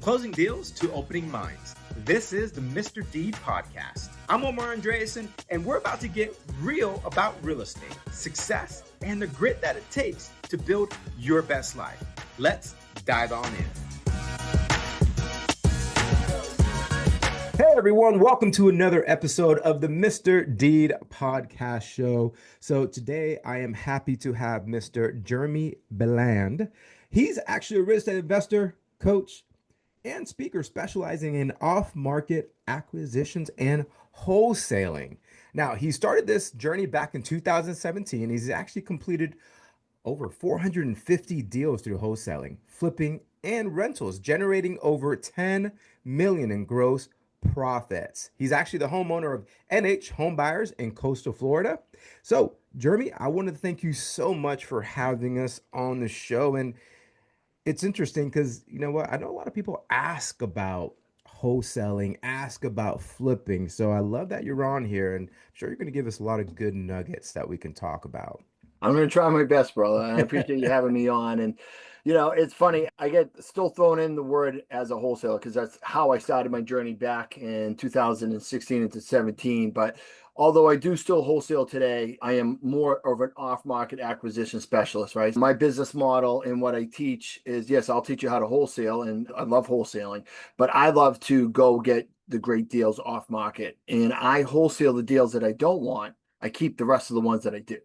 closing deals to opening minds. This is the Mr. Deed Podcast. I'm Omar Andreasen, and we're about to get real about real estate, success, and the grit that it takes to build your best life. Let's dive on in. Hey everyone, welcome to another episode of the Mr. Deed Podcast Show. So today I am happy to have Mr. Jeremy Beland. He's actually a real estate investor, coach, and speaker specializing in off-market acquisitions and wholesaling. Now, he started this journey back in 2017. He's actually completed over 450 deals through wholesaling, flipping, and rentals, generating over 10 million in gross profits. He's actually the homeowner of NH Home Buyers in coastal Florida. So, Jeremy, I want to thank you so much for having us on the show. And it's interesting because, you know what, I know a lot of people ask about wholesaling, ask about flipping. So I love that you're on here, and I'm sure you're going to give us a lot of good nuggets that we can talk about. I'm going to try my best, brother. And I appreciate you having me on. And, you know, it's funny. I get still thrown in the word as a wholesaler because that's how I started my journey back in 2016 into 17. But although I do still wholesale today, I am more of an off-market acquisition specialist, right? My business model and what I teach is, yes, I'll teach you how to wholesale, and I love wholesaling, but I love to go get the great deals off market. And I wholesale the deals that I don't want. I keep the rest of the ones that I do.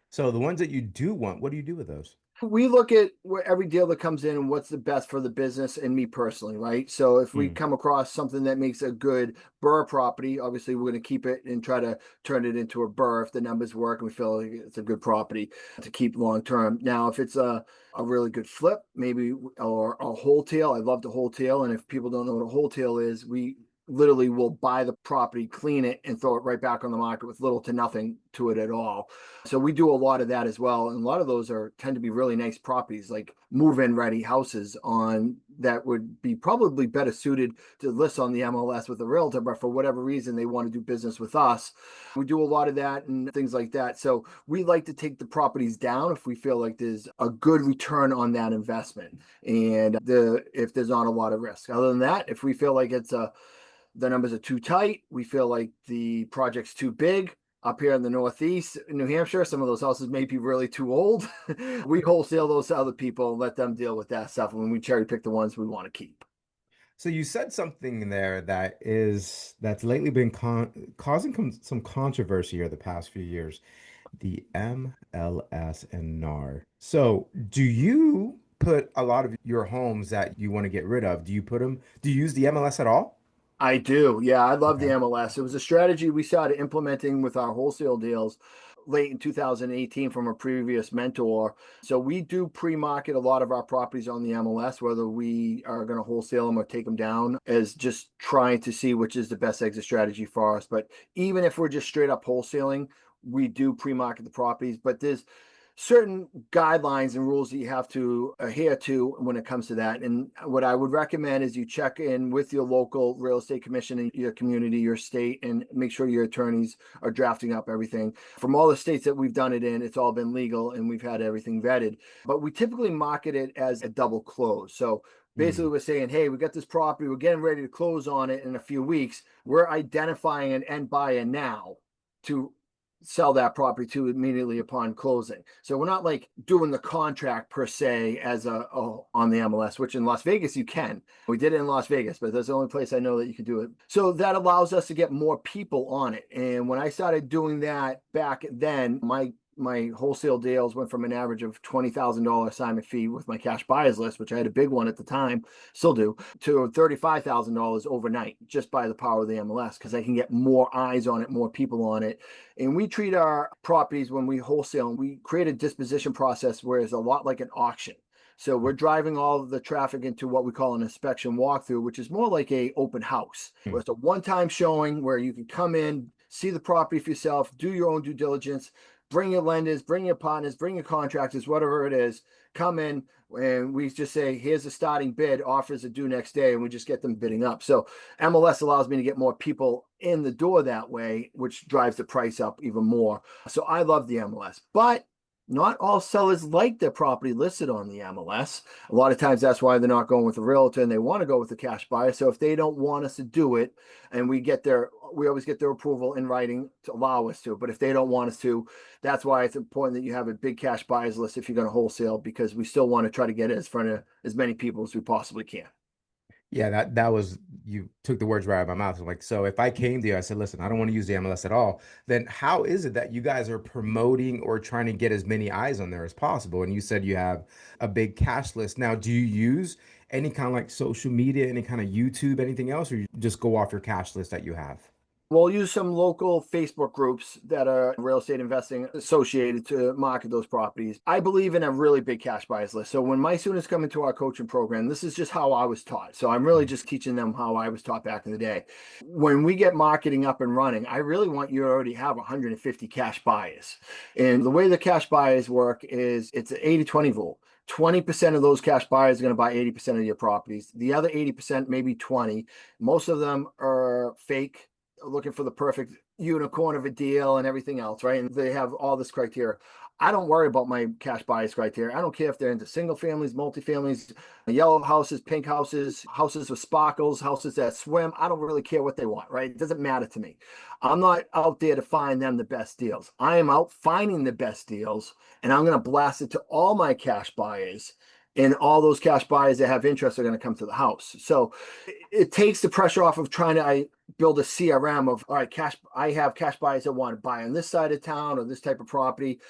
So the ones that you do want, what do you do with those? We look at every deal that comes in and what's the best for the business and me personally, right? So if we come across something that makes a good BRRRR property, obviously we're going to keep it and try to turn it into a BRRRR if the numbers work and we feel like it's a good property to keep long term. Now, if it's a really good flip, maybe, or a wholesale, I love to wholesale. And if people don't know what a wholesale is, we literally will buy the property, clean it, and throw it right back on the market with little to nothing to it at all. So we do a lot of that as well. And a lot of those tend to be really nice properties, like move-in ready houses on that would be probably better suited to list on the MLS with a realtor, but for whatever reason, they want to do business with us. We do a lot of that and things like that. So we like to take the properties down if we feel like there's a good return on that investment. And if there's not a lot of risk. Other than that, if we feel like the numbers are too tight, we feel like the project's too big. Up here in the Northeast, in New Hampshire, some of those houses may be really too old. We wholesale those to other people and let them deal with that stuff when we cherry pick the ones we want to keep. So you said something there that's lately been causing some controversy here the past few years, the MLS and NAR. So do you put a lot of your homes that you want to get rid of, do you use the MLS at all? I do. Yeah, I love the MLS. It was a strategy we started implementing with our wholesale deals late in 2018 from a previous mentor. So we do pre-market a lot of our properties on the MLS, whether we are going to wholesale them or take them down, as just trying to see which is the best exit strategy for us. But even if we're just straight up wholesaling, we do pre-market the properties. But there's certain guidelines and rules that you have to adhere to when it comes to that. And what I would recommend is you check in with your local real estate commission in your community, your state, and make sure your attorneys are drafting up everything. From all the states that we've done it in, it's all been legal and we've had everything vetted. But we typically market it as a double close. So basically, we're saying, hey, we got this property, we're getting ready to close on it in a few weeks. We're identifying an end buyer now to sell that property to immediately upon closing. So we're not like doing the contract per se as on the MLS, which in Las Vegas you can. We did it in Las Vegas, but that's the only place I know that you can do it. So that allows us to get more people on it. And when I started doing that back then, my wholesale deals went from an average of $20,000 assignment fee with my cash buyers list, which I had a big one at the time, still do, to $35,000 overnight just by the power of the MLS, because I can get more eyes on it, more people on it. And we treat our properties when we wholesale, and we create a disposition process where it's a lot like an auction. So we're driving all of the traffic into what we call an inspection walkthrough, which is more like a open house. Where it's a one-time showing where you can come in, see the property for yourself, do your own due diligence, bring your lenders, bring your partners, bring your contractors, whatever it is, come in, and we just say, here's the starting bid, offers are due next day, and we just get them bidding up. So MLS allows me to get more people in the door that way, which drives the price up even more. So I love the MLS. But Not all sellers like their property listed on the MLS. A lot of times that's why they're not going with a realtor and they want to go with a cash buyer. So if they don't want us to do it and we always get their approval in writing to allow us to. But if they don't want us to, that's why it's important that you have a big cash buyers list if you're going to wholesale, because we still want to try to get it in front of as many people as we possibly can. Yeah, that was you took the words right out of my mouth. Like, so if I came to you, I said, listen, I don't want to use the MLS at all, then how is it that you guys are promoting or trying to get as many eyes on there as possible? And you said you have a big cash list. Now, do you use any kind of like social media, any kind of YouTube, anything else, or you just go off your cash list that you have? We'll use some local Facebook groups that are real estate investing associated to market those properties. I believe in a really big cash buyers list. So when my students come into our coaching program, this is just how I was taught. So I'm really just teaching them how I was taught back in the day. When we get marketing up and running, I really want you to already have 150 cash buyers. And the way the cash buyers work is it's an 80-20 rule. 20% of those cash buyers are going to buy 80% of your properties. The other 80%, maybe 20. Most of them are fake, looking for the perfect unicorn of a deal and everything else, right? And they have all this criteria. I don't worry about my cash buyers criteria. I don't care if they're into single families, multifamilies, yellow houses, pink houses, houses with sparkles, houses that swim. I don't really care what they want, right? It doesn't matter to me. I'm not out there to find them the best deals. I am out finding the best deals, and I'm going to blast it to all my cash buyers. And all those cash buyers that have interest are going to come to the house. So it takes the pressure off of trying to build a CRM of, all right, cash. I have cash buyers that want to buy on this side of town or this type of property.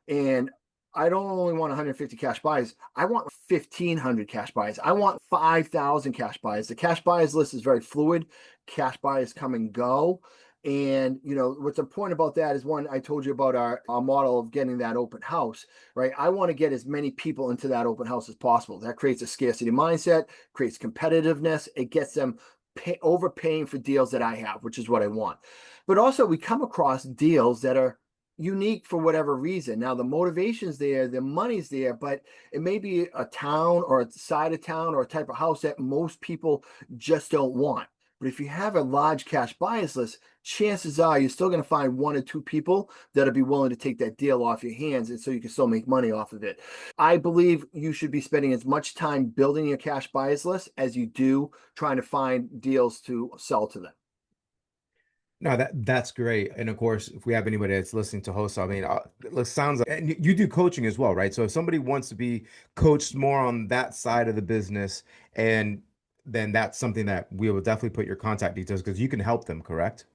And I don't only want 150 cash buyers. I want 1,500 cash buyers. I want 5,000 cash buyers. The cash buyers list is very fluid. Cash buyers come and go. And what's important about that is, one, I told you about our model of getting that open house, right? I want to get as many people into that open house as possible. That creates a scarcity mindset, creates competitiveness. It gets them overpaying for deals that I have, which is what I want. But also we come across deals that are unique for whatever reason. Now the motivation's there, the money's there, but it may be a town or a side of town or a type of house that most people just don't want. But if you have a large cash buyers list, chances are you're still going to find one or two people that'll be willing to take that deal off your hands, and so you can still make money off of it. I believe you should be spending as much time building your cash buyers list as you do trying to find deals to sell to them. No, that's great. And of course, if we have anybody that's listening to Wholesale, I mean, it sounds like, and you do coaching as well, right? So if somebody wants to be coached more on that side of the business, and then that's something that we will definitely put your contact details because you can help them, correct?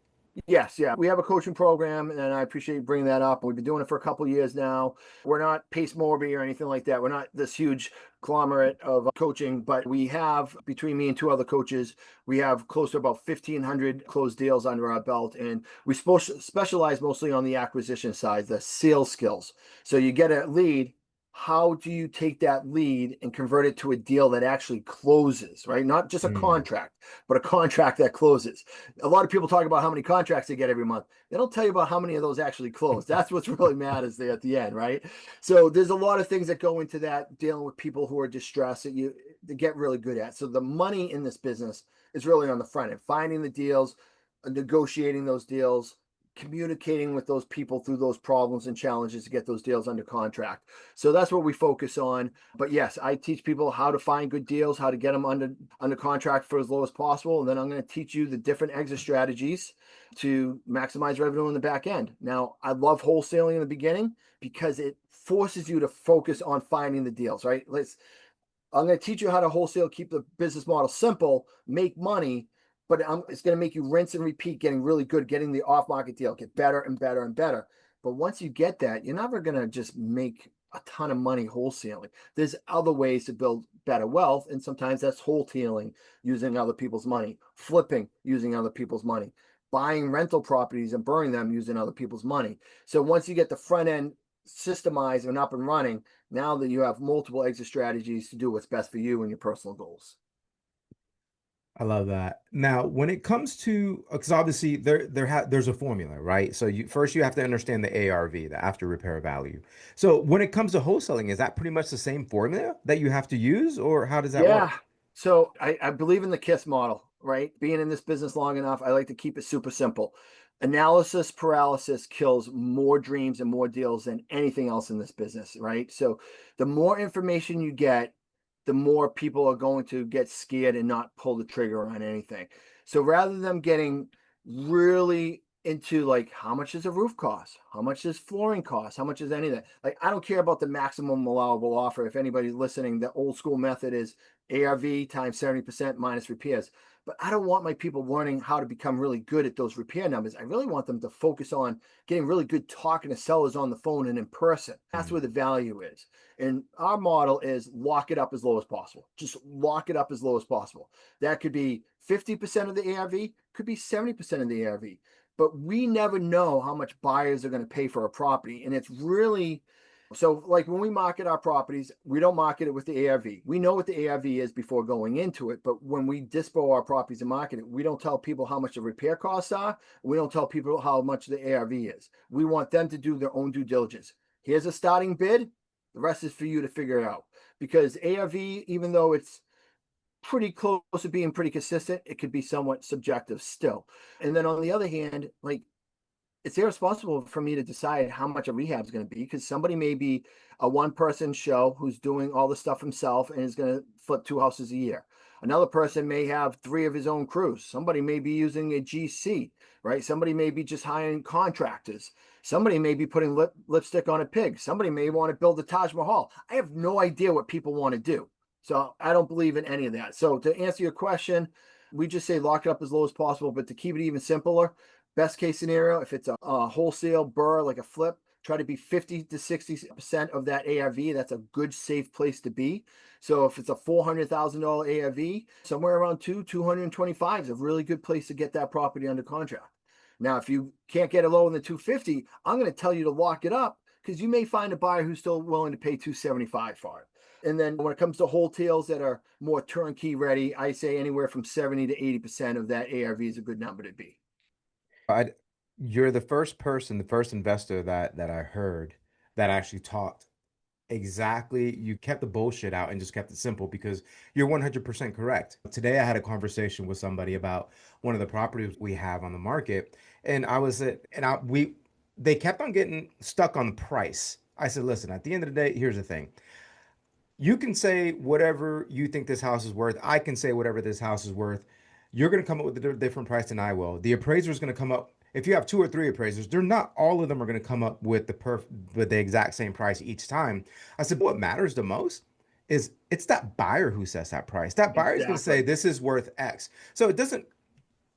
Yes, yeah. We have a coaching program, and I appreciate you bringing that up. We've been doing it for a couple of years now. We're not Pace Morby or anything like that. We're not this huge conglomerate of coaching, but we have, between me and two other coaches, we have close to about 1,500 closed deals under our belt. And we specialize mostly on the acquisition side, the sales skills. So you get a lead. How do you take that lead and convert it to a deal that actually closes, right? Not just a Mm. contract, but a contract that closes. A lot of people talk about how many contracts they get every month. They don't tell you about how many of those actually close. That's what's really matters there at the end, right? So there's a lot of things that go into that, dealing with people who are distressed that you to get really good at. So the money in this business is really on the front end, finding the deals, negotiating those deals, communicating with those people through those problems and challenges to get those deals under contract. So that's what we focus on. But yes, I teach people how to find good deals, how to get them under contract for as low as possible. And then I'm going to teach you the different exit strategies to maximize revenue in the back end. Now, I love wholesaling in the beginning because it forces you to focus on finding the deals, right? I'm going to teach you how to wholesale, keep the business model simple, make money, but it's going to make you rinse and repeat, getting really good, getting the off-market deal, get better and better and better. But once you get that, you're never going to just make a ton of money wholesaling. There's other ways to build better wealth, and sometimes that's wholesaling, using other people's money, flipping, using other people's money, buying rental properties and burning them using other people's money. So once you get the front end systemized and up and running, now that you have multiple exit strategies to do what's best for you and your personal goals. I love that. Now, when it comes to, because obviously there's a formula, right? So you have to understand the ARV, the after repair value. So when it comes to wholesaling, is that pretty much the same formula that you have to use, or how does that Yeah. work? So I believe in the KISS model, right? Being in this business long enough, I like to keep it super simple. Analysis paralysis kills more dreams and more deals than anything else in this business, right? So the more information you get, the more people are going to get scared and not pull the trigger on anything. So rather than getting really into like, how much does a roof cost? How much does flooring cost? How much is anything? Like, I don't care about the maximum allowable offer. If anybody's listening, the old school method is ARV times 70% minus repairs. But I don't want my people learning how to become really good at those repair numbers. I really want them to focus on getting really good talking to sellers on the phone and in person. That's where the value is. And our model is lock it up as low as possible. Just lock it up as low as possible. That could be 50% of the ARV, could be 70% of the ARV. But we never know how much buyers are going to pay for a property. And it's really so, like when we market our properties, we don't market it with the ARV. We know what the ARV is before going into it, but when we dispo our properties and market it, we don't tell people how much the repair costs are. We don't tell people how much the ARV is. We want them to do their own due diligence. Here's a starting bid. The rest is for you to figure out. Because ARV, even though it's pretty close to being pretty consistent, it could be somewhat subjective still. And then on the other hand, like, it's irresponsible for me to decide how much a rehab is going to be, because somebody may be a one-person show who's doing all the stuff himself and is going to flip 2 houses a year. Another person may have 3 of his own crews. Somebody may be using a GC, right? Somebody may be just hiring contractors. Somebody may be putting lipstick on a pig. Somebody may want to build a Taj Mahal. I have no idea what people want to do. So I don't believe in any of that. So to answer your question, we just say lock it up as low as possible, but to keep it even simpler, best case scenario, if it's a wholesale burr, like a flip, try to be 50 to 60% of that ARV. That's a good, safe place to be. So if it's a $400,000 ARV, somewhere around 225 is a really good place to get that property under contract. Now, if you can't get it lower than 250, I'm going to tell you to lock it up, because you may find a buyer who's still willing to pay 275 for it. And then when it comes to wholesales that are more turnkey ready, I say anywhere from 70 to 80% of that ARV is a good number to be. You're the first person, the first investor that I heard that actually talked exactly. You kept the bullshit out and just kept it simple, because you're 100% correct. Today I had a conversation with somebody about one of the properties we have on the market, and I was at and I we they kept on getting stuck on the price. I said, listen, at the end of the day, here's the thing. You can say whatever you think this house is worth. I can say whatever this house is worth. You're going to come up with a different price than I will. The appraiser is going to come up. If you have 2 or 3 appraisers, they're not all of them are going to come up with the exact same price each time. I said, but what matters the most is it's that buyer who sets that price. That buyer is going to say Exactly. this is worth X. So it doesn't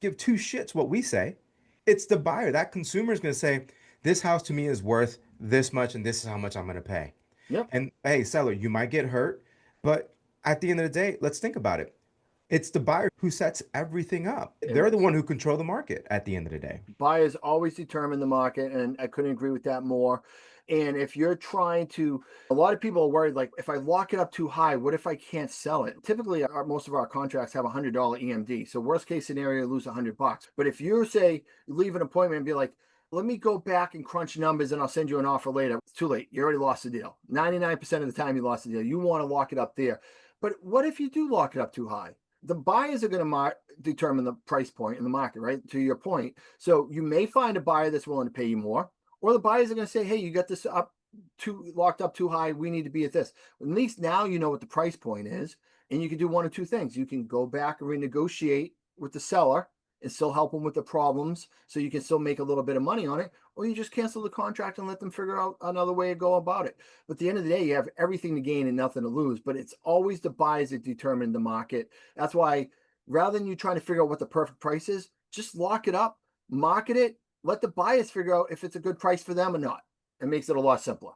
give two shits what we say. It's the buyer. That consumer is going to say this house to me is worth this much, and this is how much I'm going to pay. Yep. And hey, seller, you might get hurt, but at the end of the day, let's think about it. It's the buyer who sets everything up. It They're the is. one who control the market at the end of the day. Buyers always determine the market, and I couldn't agree with that more. And if you're trying to, a lot of people are worried, like, if I lock it up too high, what if I can't sell it? Typically, most of our contracts have $100 EMD. So worst case scenario, lose $100. But if you say, leave an appointment and be like, let me go back and crunch numbers and I'll send you an offer later. It's too late. You already lost the deal. 99% of the time you lost the deal. You want to lock it up there. But what if you do lock it up too high? The buyers are going to determine the price point in the market, right? To your point. So you may find a buyer that's willing to pay you more, or the buyers are going to say, hey, you got this up too locked up too high. We need to be at this. At least now you know what the price point is, and you can do one or two things. You can go back and renegotiate with the seller and still help them with the problems, so you can still make a little bit of money on it, or you just cancel the contract and let them figure out another way to go about it. But at the end of the day, you have everything to gain and nothing to lose. But it's always the buyers that determine the market. That's why, rather than you trying to figure out what the perfect price is, just lock it up, market it, let the buyers figure out if it's a good price for them or not. It makes it a lot simpler.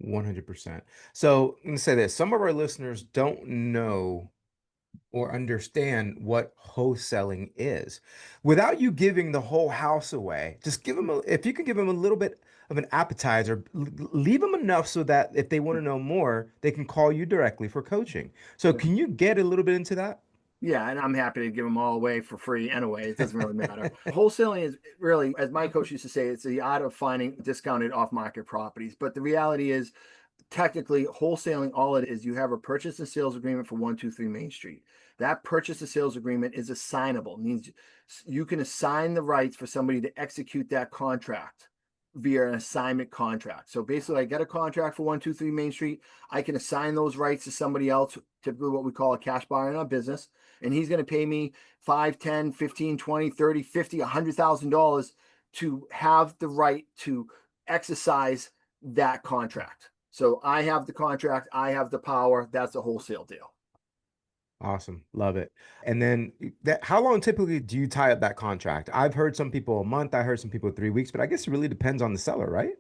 100%. So I'm going to say this. Some of our listeners don't know or understand what wholesaling is. Without you giving the whole house away, just give them if you can give them a little bit of an appetizer, leave them enough so that if they want to know more, they can call you directly for coaching. So can you get a little bit into that? Yeah, and I'm happy to give them all away for free anyway. It doesn't really matter. Wholesaling is really, as my coach used to say, it's the art of finding discounted off-market properties. But the reality is, technically, wholesaling, all it is, you have a purchase and sales agreement for 123 Main Street. That purchase and sales agreement is assignable. It means you can assign the rights for somebody to execute that contract via an assignment contract. So basically, I get a contract for 123 Main Street. I can assign those rights to somebody else, typically what we call a cash buyer in our business. And he's going to pay me 5, 10, 15, 20, 30, 50, $100,000 to have the right to exercise that contract. So I have the contract, I have the power. That's a wholesale deal. Awesome. Love it. And then how long typically do you tie up that contract? I've heard some people a month, I heard some people 3 weeks, but I guess it really depends on the seller, right?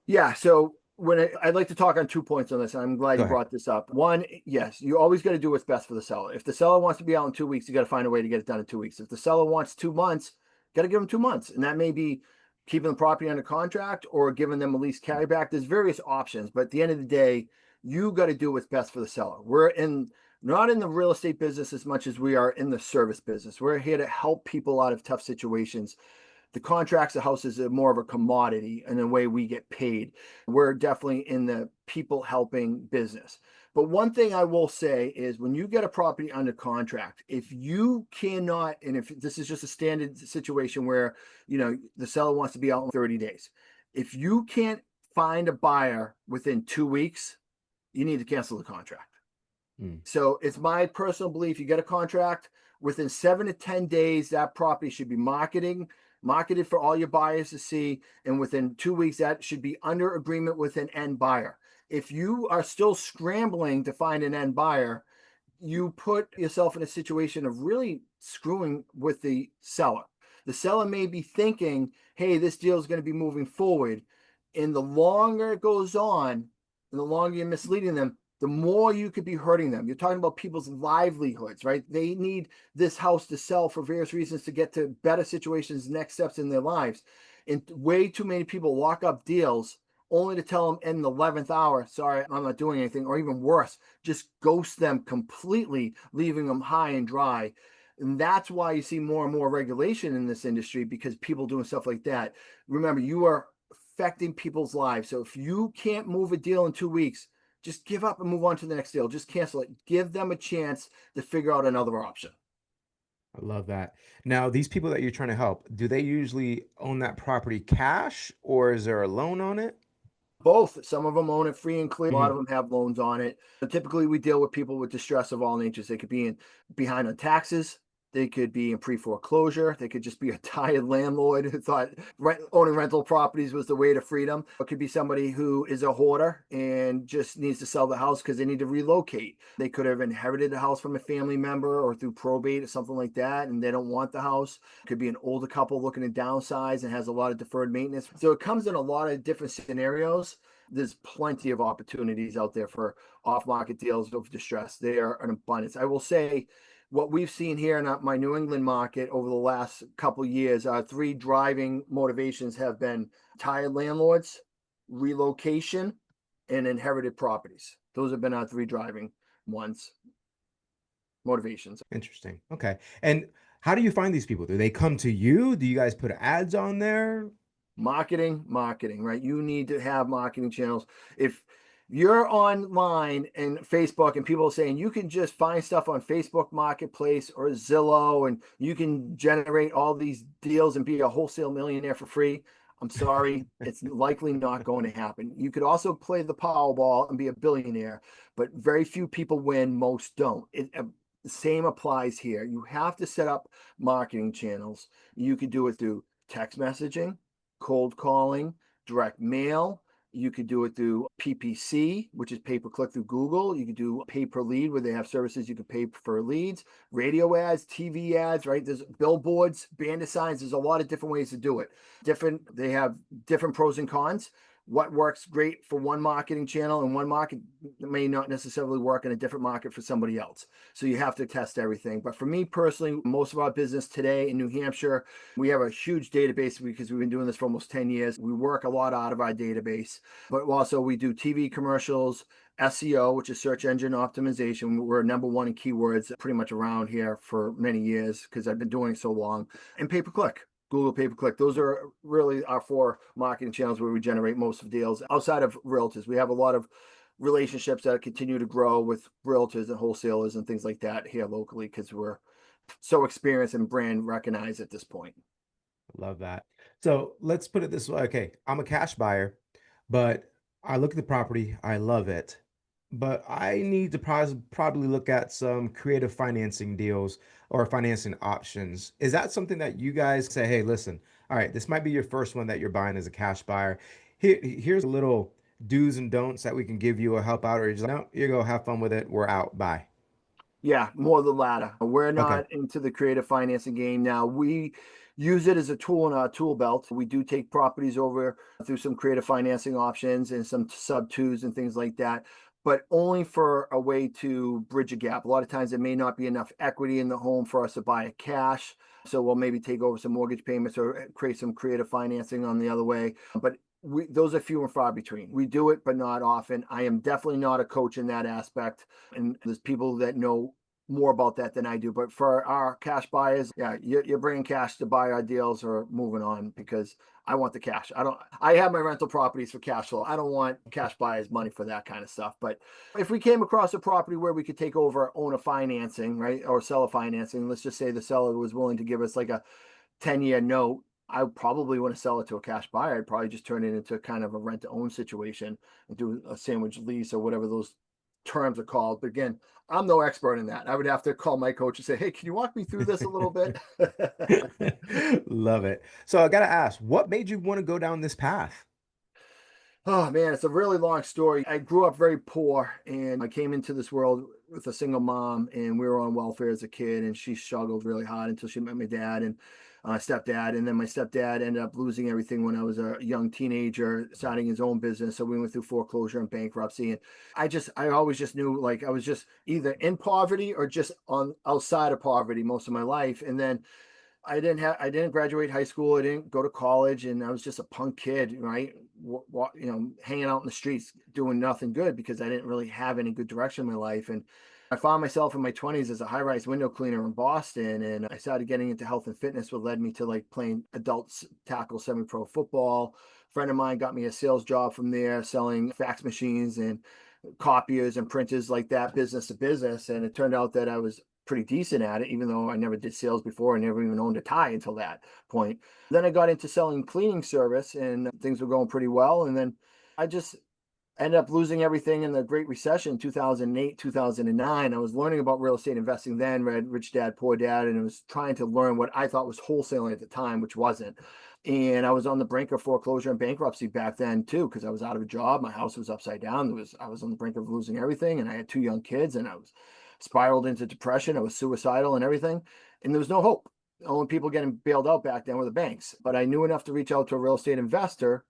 Yeah. So I'd like to talk on 2 points on this. I'm glad Go you ahead. brought this up. One, yes, you always got to do what's best for the seller. If the seller wants to be out in 2 weeks, you got to find a way to get it done in 2 weeks. If the seller wants 2 months, got to give them 2 months. And that may be keeping the property under contract or giving them a lease carryback. There's various options, but at the end of the day, you got to do what's best for the seller. Not in the real estate business as much as we are in the service business. We're here to help people out of tough situations. The contracts of houses are more of a commodity and the way we get paid. We're definitely in the people helping business. But one thing I will say is when you get a property under contract, if you cannot, and if this is just a standard situation where, the seller wants to be out in 30 days, if you can't find a buyer within 2 weeks, you need to cancel the contract. Mm. So it's my personal belief, you get a contract within 7 to 10 days, that property should be marketed for all your buyers to see. And within 2 weeks, that should be under agreement with an end buyer. If you are still scrambling to find an end buyer, you put yourself in a situation of really screwing with the seller. The seller may be thinking, hey, this deal is going to be moving forward. And the longer it goes on, and the longer you're misleading them, the more you could be hurting them. You're talking about people's livelihoods, right? They need this house to sell for various reasons to get to better situations, next steps in their lives. And way too many people lock up deals only to tell them in the 11th hour, sorry, I'm not doing anything, or even worse, just ghost them completely, leaving them high and dry. And that's why you see more and more regulation in this industry, because people doing stuff like that. Remember, you are affecting people's lives. So if you can't move a deal in 2 weeks, just give up and move on to the next deal. Just cancel it. Give them a chance to figure out another option. I love that. Now, these people that you're trying to help, do they usually own that property cash or is there a loan on it? Both. Some of them own it free and clear. A lot Mhm. of them have loans on it. But typically, we deal with people with distress of all natures. They could be behind on taxes. They could be in pre-foreclosure. They could just be a tired landlord who thought owning rental properties was the way to freedom. It could be somebody who is a hoarder and just needs to sell the house because they need to relocate. They could have inherited the house from a family member or through probate or something like that, and they don't want the house. It could be an older couple looking to downsize and has a lot of deferred maintenance. So it comes in a lot of different scenarios. There's plenty of opportunities out there for off-market deals of distress. They are an abundance. I will say, what we've seen here in my New England market over the last couple of years, our three driving motivations have been tired landlords, relocation, and inherited properties. Those have been our three driving motivations. Interesting. Okay. And how do you find these people? Do they come to you? Do you guys put ads on there? Marketing, right? You need to have marketing channels. If you're online and Facebook and people are saying you can just find stuff on Facebook Marketplace or Zillow and you can generate all these deals and be a wholesale millionaire for free, I'm sorry, it's likely not going to happen. You could also play the Powerball and be a billionaire, but very few people win, most don't. The same applies here. You have to set up marketing channels. You could do it through text messaging, cold calling, direct mail. You could do it through PPC, which is pay per click through Google. You could do pay per lead where they have services you can pay for leads, radio ads, TV ads, right? There's billboards, bandit signs. There's a lot of different ways to do it. They have different pros and cons. What works great for one marketing channel and one market may not necessarily work in a different market for somebody else. So you have to test everything. But for me personally, most of our business today in New Hampshire, we have a huge database because we've been doing this for almost 10 years. We work a lot out of our database, but also we do TV commercials, SEO, which is search engine optimization. We're number one in keywords pretty much around here for many years because I've been doing it so long, and pay per click. Google pay per click. Those are really our four marketing channels where we generate most of deals outside of realtors. We have a lot of relationships that continue to grow with realtors and wholesalers and things like that here locally because we're so experienced and brand recognized at this point. Love that. So let's put it this way. Okay, I'm a cash buyer, but I look at the property, I love it, but I need to probably look at some creative financing deals or financing options. Is that something that you guys say, hey, listen, all right, this might be your first one that you're buying as a cash buyer. Here's a little do's and don'ts that we can give you or help out, or you're just like, no, you go have fun with it. We're out. Bye. Yeah, more the latter. We're Okay. not into the creative financing game now. We use it as a tool in our tool belt. We do take properties over through some creative financing options and some sub twos and things like that, but only for a way to bridge a gap. A lot of times there may not be enough equity in the home for us to buy it cash. So we'll maybe take over some mortgage payments or create some creative financing on the other way. But those are few and far between. We do it, but not often. I am definitely not a coach in that aspect. And there's people that know more about that than I do. But for our cash buyers, yeah, you're bringing cash to buy our deals or moving on because I want the cash. I have my rental properties for cash flow. I don't want cash buyers money for that kind of stuff. But if we came across a property where we could take over owner financing, right, or seller financing, let's just say the seller was willing to give us like a 10-year note, I probably want to sell it to a cash buyer. I'd probably just turn it into kind of a rent to own situation and do a sandwich lease or whatever those terms are called. But again, I'm no expert in that. I would have to call my coach and say, hey, can you walk me through this a little bit? Love it. So I gotta ask, what made you want to go down this path? Oh man, it's a really long story. I grew up very poor and I came into this world with a single mom and we were on welfare as a kid and she struggled really hard until she met my dad and stepdad. And then my stepdad ended up losing everything when I was a young teenager, starting his own business. So we went through foreclosure and bankruptcy. And I always just knew like I was just either in poverty or just on outside of poverty most of my life. And then I didn't graduate high school. I didn't go to college, and I was just a punk kid, right? Hanging out in the streets, doing nothing good because I didn't really have any good direction in my life. And I found myself in my 20s as a high-rise window cleaner in Boston, and I started getting into health and fitness, what led me to like playing adults tackle semi-pro football. A friend of mine got me a sales job from there, selling fax machines and copiers and printers like that, business to business. And it turned out that I was pretty decent at it, even though I never did sales before. I never even owned a tie until that point. Then I got into selling cleaning service and things were going pretty well. And then I just ended up losing everything in the Great Recession, 2008, 2009. I was learning about real estate investing then, read Rich Dad, Poor Dad, and I was trying to learn what I thought was wholesaling at the time, which wasn't. And I was on the brink of foreclosure and bankruptcy back then too, because I was out of a job. My house was upside down. I was on the brink of losing everything, and I had two young kids, and I was spiraled into depression. I was suicidal and everything, and there was no hope. The only people getting bailed out back then were the banks. But I knew enough to reach out to a real estate investor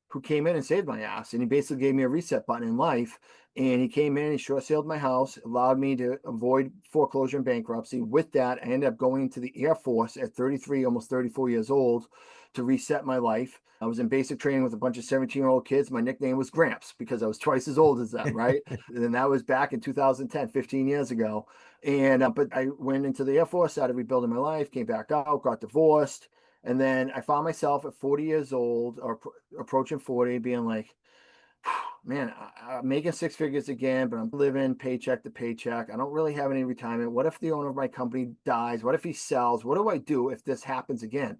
who came in and saved my ass. And he basically gave me a reset button in life. And he came in and he short saled my house, allowed me to avoid foreclosure and bankruptcy. With that, I ended up going into the Air Force at 33, almost 34 years old to reset my life. I was in basic training with a bunch of 17-year-old kids. My nickname was Gramps because I was twice as old as them, right? And that was back in 2010, 15 years ago. And but I went into the Air Force, started rebuilding my life, came back out, got divorced. And then I found myself at 40 years old or approaching 40 being like, man, I'm making six figures again, but I'm living paycheck to paycheck. I don't really have any retirement. What if the owner of my company dies? What if he sells? What do I do if this happens again?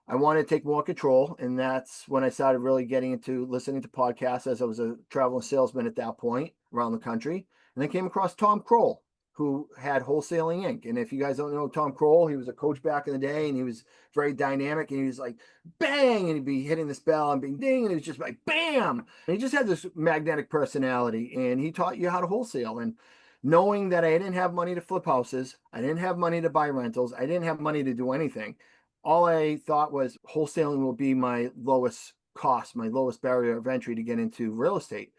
I wanted to take more control. And that's when I started really getting into listening to podcasts as I was a traveling salesman at that point around the country. And I came across Tom Kroll, who had Wholesaling Inc. And if you guys don't know Tom Kroll, he was a coach back in the day and he was very dynamic and he was like, bang, and he'd be hitting this bell and being ding, and he was just like, bam. And he just had this magnetic personality and he taught you how to wholesale. And knowing that I didn't have money to flip houses, I didn't have money to buy rentals, I didn't have money to do anything. All I thought was wholesaling will be my lowest cost, my lowest barrier of entry to get into real estate.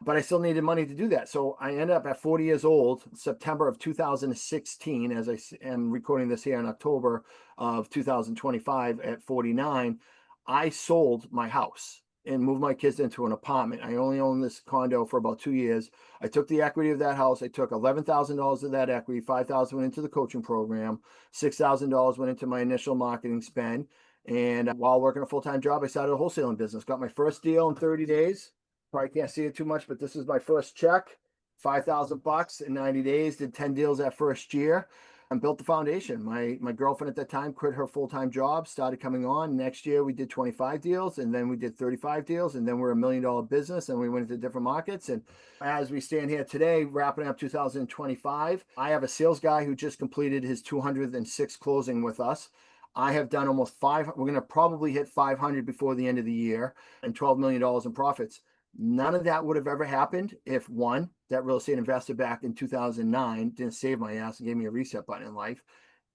But I still needed money to do that. So I ended up at 40 years old, September of 2016, as I am recording this here in October of 2025 at 49. I sold my house and moved my kids into an apartment. I only owned this condo for about 2 years. I took the equity of that house. I took $11,000 of that equity. $5,000 went into the coaching program. $6,000 went into my initial marketing spend. And while working a full-time job, I started a wholesaling business. Got my first deal in 30 days. probably can't see it too much, but this is my first check, $5,000 in 90 days, did 10 deals that first year and built the foundation. My girlfriend at that time quit her full-time job, started coming on. Next year we did 25 deals, and then we did 35 deals, and then we're $1 million business, and we went into different markets. And as we stand here today, wrapping up 2025, I have a sales guy who just completed his 206th closing with us. I have done almost we're going to probably hit 500 before the end of the year and $12 million in profits. None of that would have ever happened if, one, that real estate investor back in 2009 didn't save my ass and gave me a reset button in life.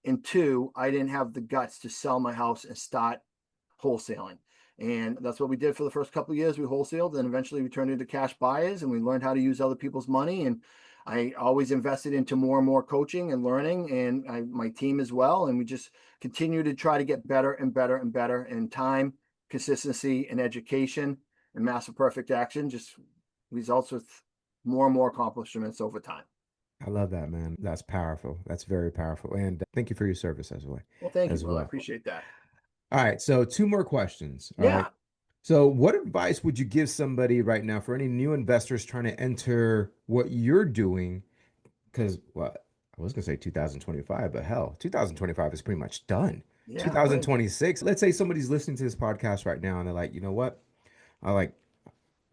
And two, I didn't have the guts to sell my house and start wholesaling. And that's what we did for the first couple of years. We wholesaled, and eventually we turned into cash buyers, and we learned how to use other people's money. And I always invested into more and more coaching and learning, and my team as well. And we just continue to try to get better and better and better in time, consistency, and education. And massive perfect action just results with more and more accomplishments over time. I love that, man. That's powerful. That's very powerful. And thank you for your service as well. Well, thank you, As brother. I well. appreciate that. All right. So two more questions. All right. Yeah. So what advice would you give somebody right now for any new investors trying to enter what you're doing? Because what I was gonna say 2025, but hell, 2025 is pretty much done. Yeah. Right. 2026. Let's say somebody's listening to this podcast right now and they're like, you know what? I like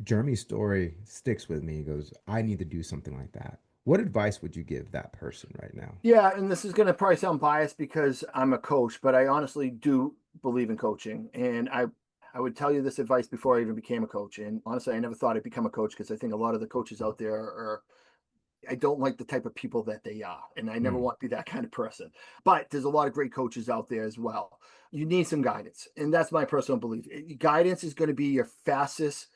Jeremy's story sticks with me. He goes, I need to do something like that. What advice would you give that person right now? Yeah. And this is going to probably sound biased because I'm a coach, but I honestly do believe in coaching. And I would tell you this advice before I even became a coach. And honestly, I never thought I'd become a coach because I think a lot of the coaches out there are, I don't like the type of people that they are. And I never Mm, want to be that kind of person. But there's a lot of great coaches out there as well. You need some guidance. And that's my personal belief. Guidance is going to be your fastest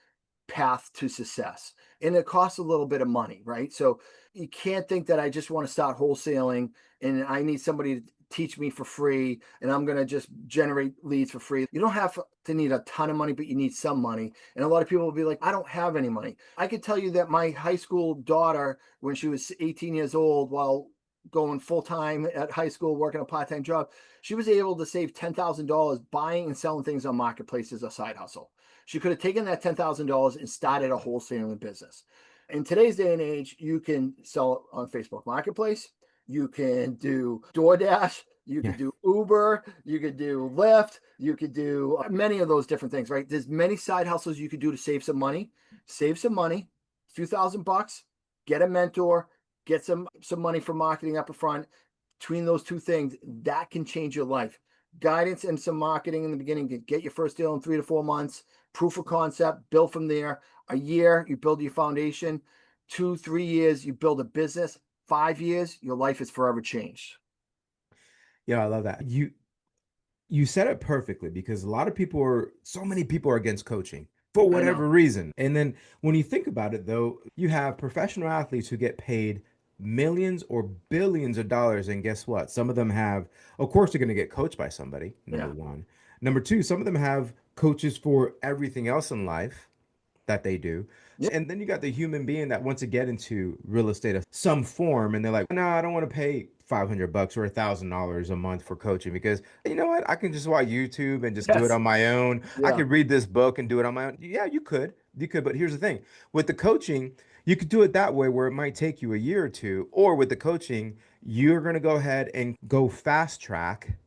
path to success. And it costs a little bit of money, right? So you can't think that I just want to start wholesaling and I need somebody to teach me for free and I'm going to just generate leads for free. You don't have to need a ton of money, but you need some money. And a lot of people will be like, I don't have any money. I could tell you that my high school daughter, when she was 18 years old, while going full time at high school, working a part time job, she was able to save $10,000 buying and selling things on marketplaces, a side hustle. She could have taken that $10,000 and started a wholesaling business. In today's day and age, you can sell on Facebook Marketplace. You can do DoorDash. You yeah. could do Uber. You could do Lyft. You could do many of those different things, right? There's many side hustles you could do to save some money. Save some money, a few $1,000s, get a mentor, get some money for marketing up front. Between those two things, that can change your life. Guidance and some marketing in the beginning to get your first deal in 3 to 4 months, proof of concept, build from there. A year, you build your foundation. 2, 3 years, you build a business. 5 years, your life is forever changed. Yeah, I love that. You said it perfectly because a lot of people are so many people are against coaching for I know. whatever reason. And then when you think about it though, you have professional athletes who get paid millions or billions of dollars and guess what? Some of them have of course they're going to get coached by somebody, number Yeah. 1. Number 2, some of them have coaches for everything else in life that they do. Yeah. And then you got the human being that wants to get into real estate of some form and they're like, no, I don't want to pay $500 or $1,000 a month for coaching because you know what? I can just watch YouTube and just do it Yes. on my own. I Yeah. could read this book and do it on my own. Yeah, you could. You could, but here's the thing. With the coaching, you could do it that way where it might take you a year or two, or with the coaching, you're going to go ahead and go fast track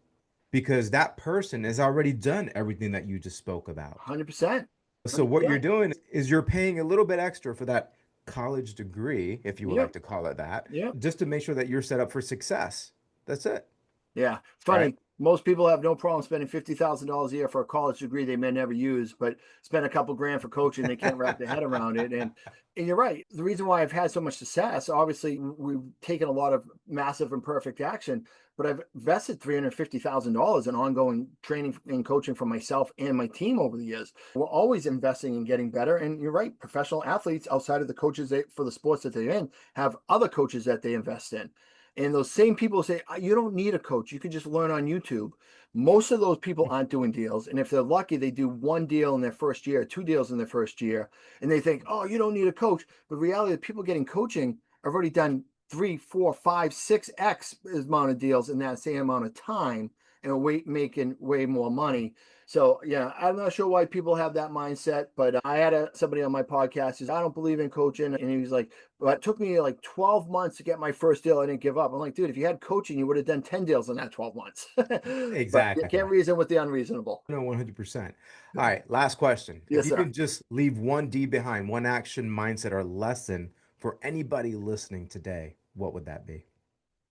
because that person has already done everything that you just spoke about. 100%. So what you're 100%. doing is you're paying a little bit extra for that college degree, if you would like Yep. to call it that, Yep. just to make sure that you're set up for success. That's it, Yeah, it's right? funny. Most people have no problem spending $50,000 a year for a college degree they may never use, but spend a couple grand for coaching, they can't wrap their head around it. And you're right. The reason why I've had so much success, obviously, we've taken a lot of massive imperfect action, but I've invested $350,000 in ongoing training and coaching for myself and my team over the years. We're always investing in getting better. And you're right, professional athletes outside of the coaches for the sports that they're in have other coaches that they invest in. And those same people say, you don't need a coach. You can just learn on YouTube. Most of those people aren't doing deals. And if they're lucky, they do one deal in their first year, 2 deals in their first year. And they think, oh, you don't need a coach. But reality, the people getting coaching have already done 3, 4, 5, 6x amount of deals in that same amount of time. and making way more money. So yeah, I'm not sure why people have that mindset, but I had somebody on my podcast who's, I don't believe in coaching. And he was like, well, it took me like 12 months to get my first deal. I didn't give up. I'm like, dude, if you had coaching, you would have done 10 deals in that 12 months. But you Exactly. can't reason with the unreasonable. No, 100%. All right, last question. If Yes, you sir. could just leave one D behind, one action, mindset, or lesson for anybody listening today, what would that be?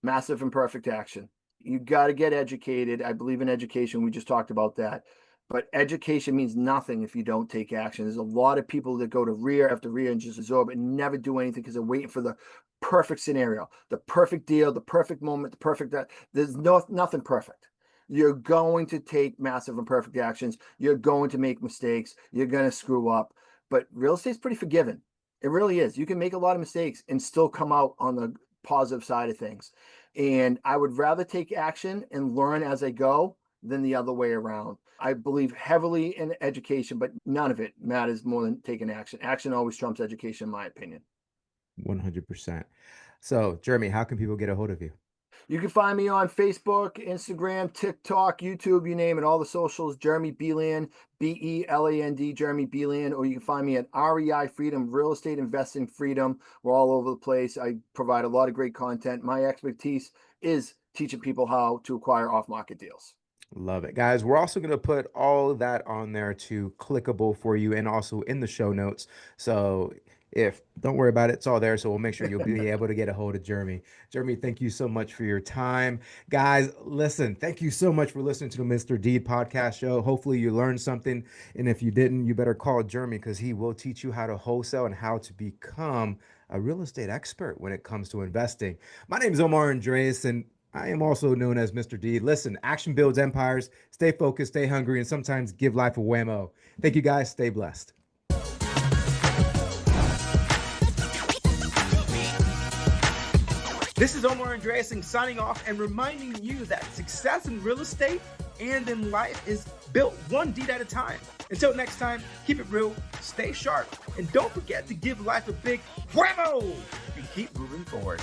Massive imperfect action. You got to get educated. I believe in education. We just talked about that. But education means nothing if you don't take action. There's a lot of people that go to REIA after REIA and just absorb and never do anything because they're waiting for the perfect scenario, the perfect deal, the perfect moment, the perfect that. There's nothing perfect. You're going to take massive imperfect actions. You're going to make mistakes. You're going to screw up. But real estate's pretty forgiving. It really is. You can make a lot of mistakes and still come out on the positive side of things. And I would rather take action and learn as I go than the other way around. I believe heavily in education, but none of it matters more than taking action. Action always trumps education, in my opinion. 100%. So, Jeremy, how can people get a hold of you? You can find me on Facebook, Instagram, TikTok, YouTube, you name it, all the socials, Jeremy Beland, Beland, Jeremy Beland, or you can find me at REI Freedom, Real Estate Investing Freedom. We're all over the place. I provide a lot of great content. My expertise is teaching people how to acquire off-market deals. Love it. Guys, we're also going to put all of that on there to clickable for you and also in the show notes. So don't worry about it, it's all there. So we'll make sure you'll be able to get a hold of Jeremy. Jeremy, thank you so much for your time. Guys, listen, thank you so much for listening to the Mr. D podcast show. Hopefully you learned something. And if you didn't, you better call Jeremy because he will teach you how to wholesale and how to become a real estate expert when it comes to investing. My name is Omar Andreasen. I am also known as Mr. D. Listen, action builds empires. Stay focused, stay hungry, and sometimes give life a whammo. Thank you, guys. Stay blessed. This is Omar Andreasen signing off and reminding you that success in real estate and in life is built one deed at a time. Until next time, keep it real, stay sharp, and don't forget to give life a big whammo and keep moving forward.